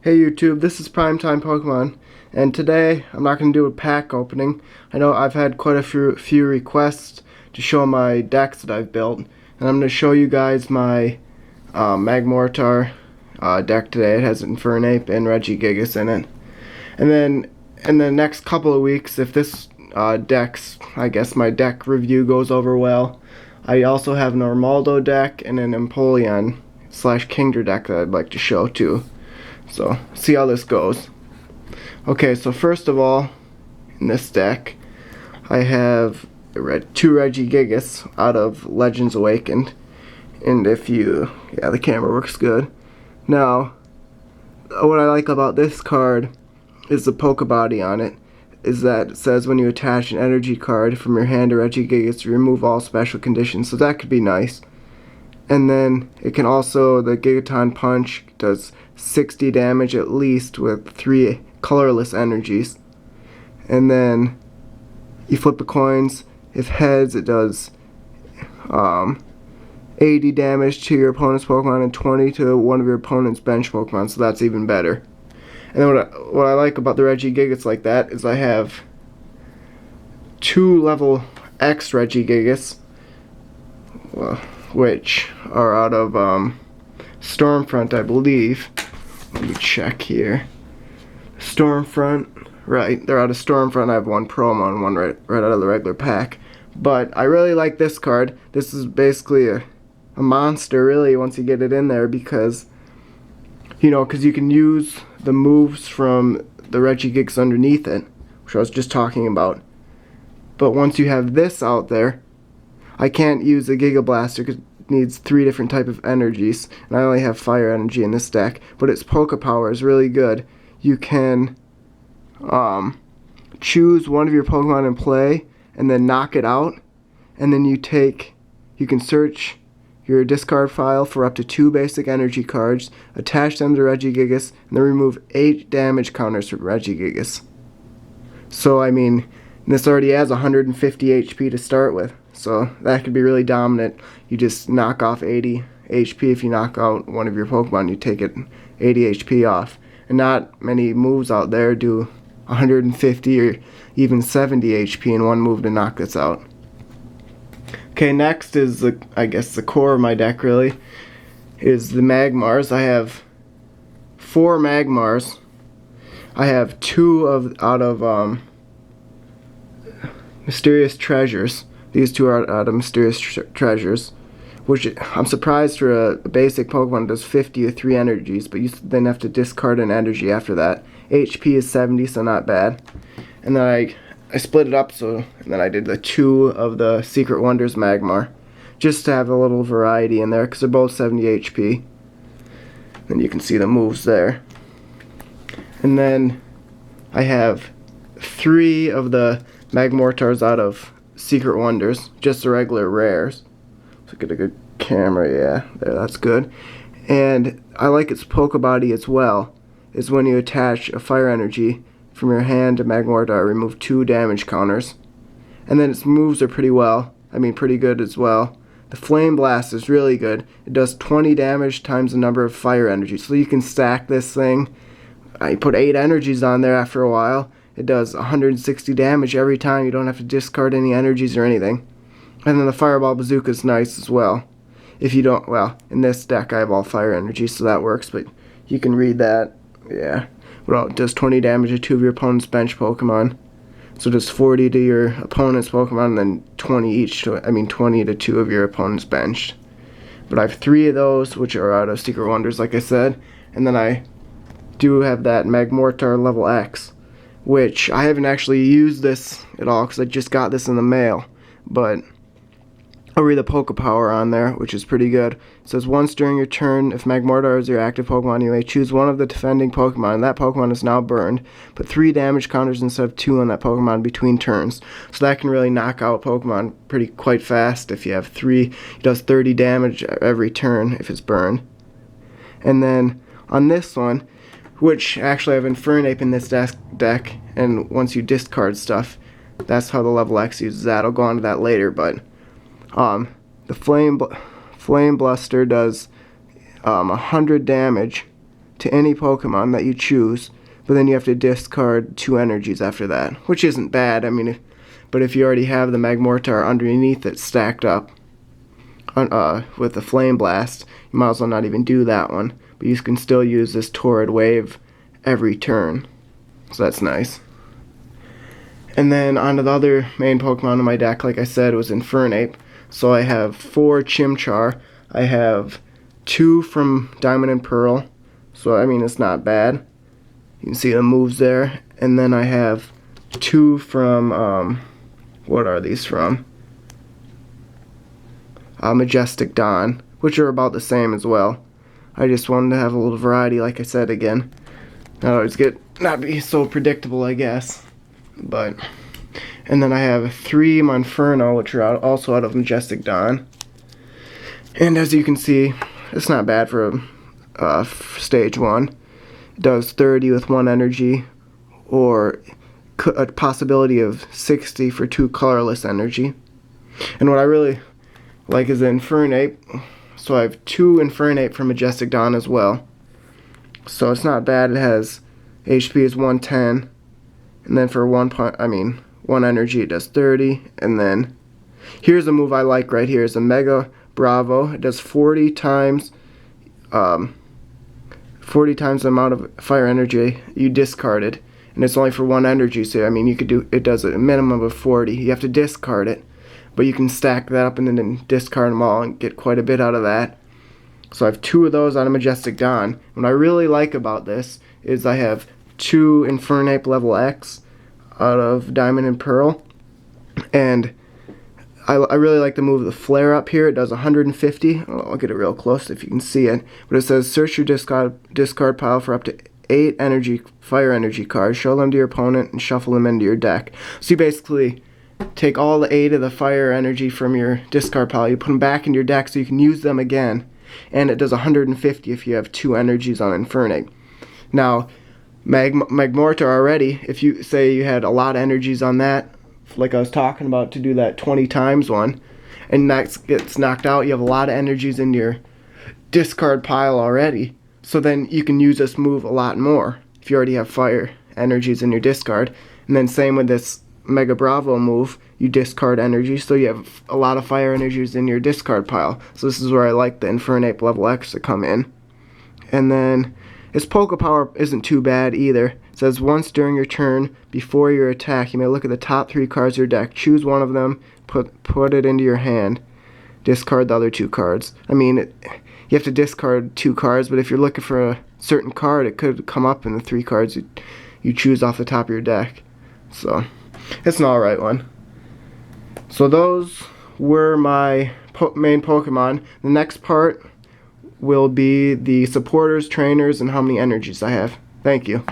Hey YouTube, this is Primetime Pokemon, and today I'm not going to do a pack opening. I know I've had quite a few requests to show my decks that I've built, and I'm going to show you guys my Magmortar deck today. It has Infernape and Regigigas in it. And then in the next couple of weeks, if this my deck review goes over well, I also have an Armaldo deck and an Empoleon / Kingdra deck that I'd like to show too. So, see how this goes. Okay, so first of all, in this deck, I have two Regigigas out of Legends Awakened. And the camera works good. Now, what I like about this card is the Pokebody on it. Is that it says when you attach an energy card from your hand to Regigigas, you remove all special conditions. So that could be nice. And then it can also, the Gigaton Punch does 60 damage at least with 3 colorless energies. And then you flip the coins. If heads, it does 80 damage to your opponent's Pokemon and 20 to one of your opponent's bench Pokemon, so that's even better. And then what I like about the Regigigas like that is I have 2 level X Regigigas, which are out of Stormfront, I believe. Let me check here. Stormfront, right, they're out of Stormfront. I have one promo and one right out of the regular pack. But I really like this card. This is basically a monster, really, once you get it in there, because you can use the moves from the Regigigas underneath it, which I was just talking about. But once you have this out there, I can't use the Giga Blaster because it needs 3 different type of energies, and I only have fire energy in this deck. But its Poke Power is really good. You can choose one of your Pokemon in play and then knock it out, and then you can search your discard file for up to 2 basic energy cards, attach them to Regigigas, and then remove 8 damage counters from Regigigas. So I mean, this already has 150 HP to start with, so that could be really dominant. You just knock off 80 HP. If you knock out one of your Pokemon, you take it 80 HP off. And not many moves out there do 150 or even 70 HP in one move to knock this out. Okay, next is the core of my deck, really, is the Magmars. I have 4 Magmars. I have 2 out of Mysterious Treasures. These 2 are out of Mysterious Treasures, which I'm surprised for a basic Pokemon does 50 or 3 energies, but you then have to discard an energy after that. HP is 70, so not bad. And then I split it up, and then I did the 2 of the Secret Wonders Magmar, just to have a little variety in there, because they're both 70 HP. And you can see the moves there. And then I have 3 of the Magmortars out of Secret Wonders, just the regular rares. So get a good camera, yeah, there, that's good. And I like its Pokebody as well, is when you attach a fire energy from your hand to Magmortar, remove 2 damage counters. And then its moves are pretty good as well. The Flame Blast is really good. It does 20 damage times the number of fire energies. So you can stack this thing. I put 8 energies on there after a while. It does 160 damage every time. You don't have to discard any energies or anything. And then the Fireball Bazooka is nice as well. If you don't, in this deck I have all fire energies, so that works, but you can read that. Yeah. Well, it does 20 damage to 2 of your opponent's bench Pokemon. So it does 40 to your opponent's Pokemon, and then 20 to 2 of your opponent's bench. But I have 3 of those, which are out of Secret Wonders, like I said. And then I do have that Magmortar level X, which I haven't actually used this at all, because I just got this in the mail. But I'll read the Poke Power on there, which is pretty good. It says, once during your turn, if Magmortar is your active Pokemon, you may choose one of the defending Pokemon, and that Pokemon is now burned. Put 3 damage counters instead of 2 on that Pokemon between turns. So that can really knock out Pokemon quite fast. If you have 3, it does 30 damage every turn if it's burned. And then on this one, which actually I have Infernape in this deck, and once you discard stuff, that's how the level X uses that. I'll go on to that later, but the Flame Bluster does 100 damage to any Pokemon that you choose, but then you have to discard 2 energies after that, which isn't bad. I mean, but if you already have the Magmortar underneath it stacked up with the Flame Blast, you might as well not even do that one. But you can still use this Torrid Wave every turn, so that's nice. And then onto the other main Pokemon in my deck, like I said, was Infernape. So I have 4 Chimchar. I have 2 from Diamond and Pearl, so I mean it's not bad. You can see the moves there. And then I have 2 from, what are these from? Majestic Dawn, which are about the same as well. I just wanted to have a little variety, like I said again. Not always not be so predictable, I guess. But, and then I have 3 Monferno, which are also out of Majestic Dawn. And as you can see, it's not bad for stage 1. It does 30 with 1 energy, or a possibility of 60 for 2 colorless energy. And what I really like is the Infernape. So I have 2 Infernape from Majestic Dawn as well. So it's not bad. It has HP is 110, and then for 1 energy it does 30. And then here's a move I like right here. Is a Mega Bravo. It does 40 times the amount of fire energy you discarded, and it's only for 1 energy. So I mean, it does a minimum of 40. You have to discard it, but you can stack that up and then discard them all and get quite a bit out of that. So I have 2 of those out of Majestic Dawn. What I really like about this is I have 2 Infernape level X out of Diamond and Pearl, and I really like the move of the Flare Up here. It does 150. I'll get it real close if you can see it. But it says search your discard pile for up to 8 fire energy cards, show them to your opponent, and shuffle them into your deck. So you basically take all the 8 of the fire energy from your discard pile, you put them back in your deck so you can use them again. And it does 150 if you have 2 energies on Infernape. Now, Magmortar already, if you say you had a lot of energies on that, like I was talking about, to do that 20 times one, and that gets knocked out, you have a lot of energies in your discard pile already. So then you can use this move a lot more if you already have fire energies in your discard. And then same with this Mega Bravo move, you discard energy, so you have a lot of fire energies in your discard pile. So this is where I like the Infernape level X to come in. And then its Poké Power isn't too bad either. It says once during your turn, before your attack, you may look at the top 3 cards of your deck, choose one of them, put it into your hand, discard the other 2 cards. I mean, you have to discard 2 cards, but if you're looking for a certain card, it could come up in the 3 cards you choose off the top of your deck. So it's an alright one. So those were my main Pokemon. The next part will be the supporters, trainers, and how many energies I have. Thank you.